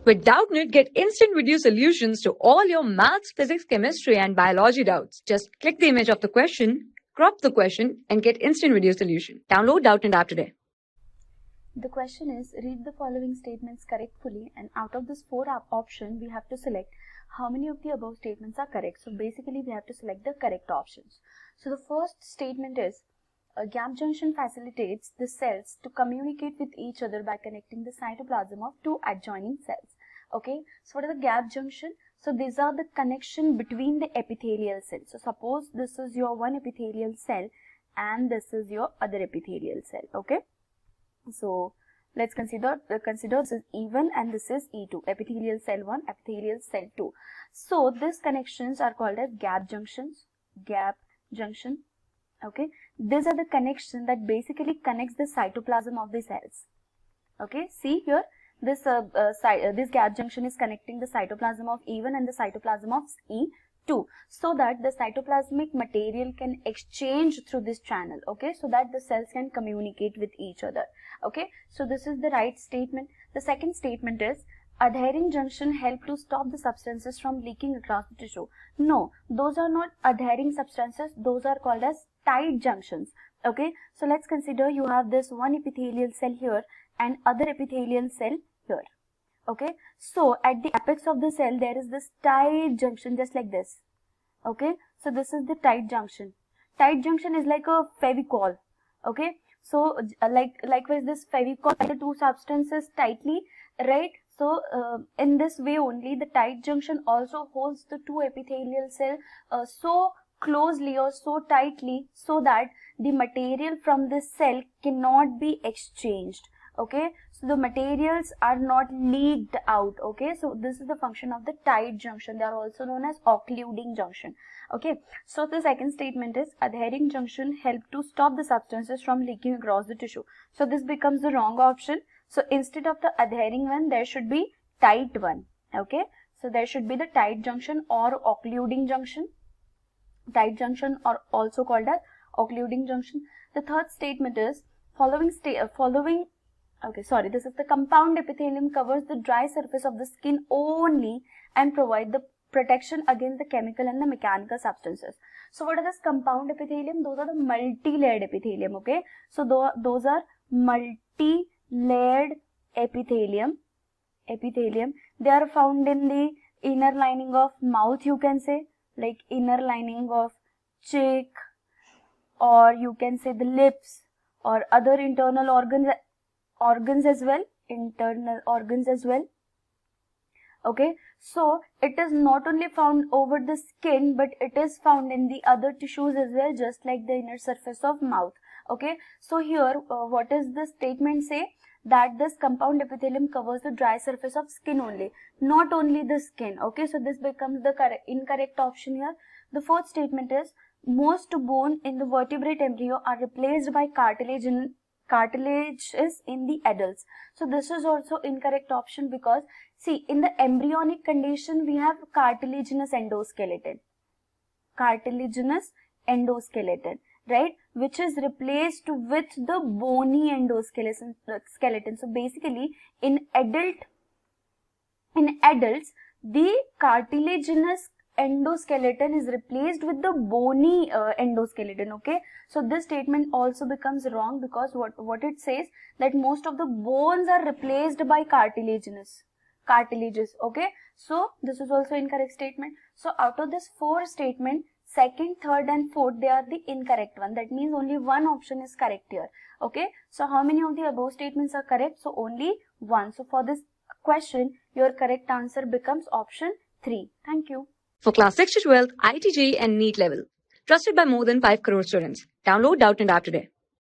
With Doubtnut, get instant video solutions to all your maths, physics, chemistry, and biology doubts. Just click the image of the question, crop the question, and get instant video solution. Download Doubtnut app today. The question is, read the following statements correctly, and out of this four options, we have to select how many of the above statements are correct. So basically, we have to select the correct options. So the first statement is, a gap junction facilitates the cells to communicate with each other by connecting the cytoplasm of two adjoining cells. Okay, so what are the gap junction? So these are the connection between the epithelial cells. So suppose this is your one epithelial cell and this is your other epithelial cell. Okay, so let's consider this is E1 and this is E2, epithelial cell 1, epithelial cell 2. So these connections are called as gap junctions, gap junction. Okay, these are the connection that basically connects the cytoplasm of the cells. Okay, see here, this gap junction is connecting the cytoplasm of E1 and the cytoplasm of E2, so that the cytoplasmic material can exchange through this channel. Okay, so that the cells can communicate with each other. Okay, so this is the right statement. The second statement is, adhering junction help to stop the substances from leaking across the tissue. No, those are not adhering substances, those are called as tight junctions. Okay, so let's consider you have this one epithelial cell here and other epithelial cell here. Okay, so at the apex of the cell there is this tight junction just like this. Okay, so this is the tight junction. Tight junction is like a Fevicol. Okay, so likewise this Fevicol the two substances tightly, right? So in this way only the tight junction also holds the two epithelial cell so closely or so tightly so that the material from this cell cannot be exchanged. Okay, so the materials are not leaked out. Okay, so this is the function of the tight junction. They are also known as occluding junction. Okay, so the second statement is, adhering junction help to stop the substances from leaking across the tissue. So this becomes the wrong option. So instead of the adhering one, there should be tight one. Okay, so there should be the tight junction or occluding junction. Tight junction are also called as occluding junction. The third statement is, this is the compound epithelium covers the dry surface of the skin only and provide the protection against the chemical and the mechanical substances. So what are this compound epithelium? Those are the multi-layered epithelium. Okay, so those are multi-layered epithelium. They are found in the inner lining of mouth, you can say, like inner lining of cheek, or you can say the lips, or other internal organs as well. Okay, so it is not only found over the skin, but it is found in the other tissues as well, just like the inner surface of mouth. Okay, so here what is the statement say? That this compound epithelium covers the dry surface of skin only, not only the skin. Okay, so this becomes the incorrect option here. The fourth statement is, most bone in the vertebrate embryo are replaced by cartilages in the adults. So this is also incorrect option, because see, in the embryonic condition we have cartilaginous endoskeleton, right, which is replaced with the bony endoskeleton. So basically in adults the cartilaginous endoskeleton is replaced with the bony endoskeleton. Okay, so this statement also becomes wrong, because what it says, that most of the bones are replaced by cartilages. Okay, so this is also incorrect statement. So out of this four statement, second, third and fourth, they are the incorrect one. That means only one option is correct here. Okay, so how many of the above statements are correct? So only one. So for this question, your correct answer becomes option 3. Thank you. For class 6 to 12, IIT JEE and NEET level. Trusted by more than 5 crore students. Download Doubtnut app today.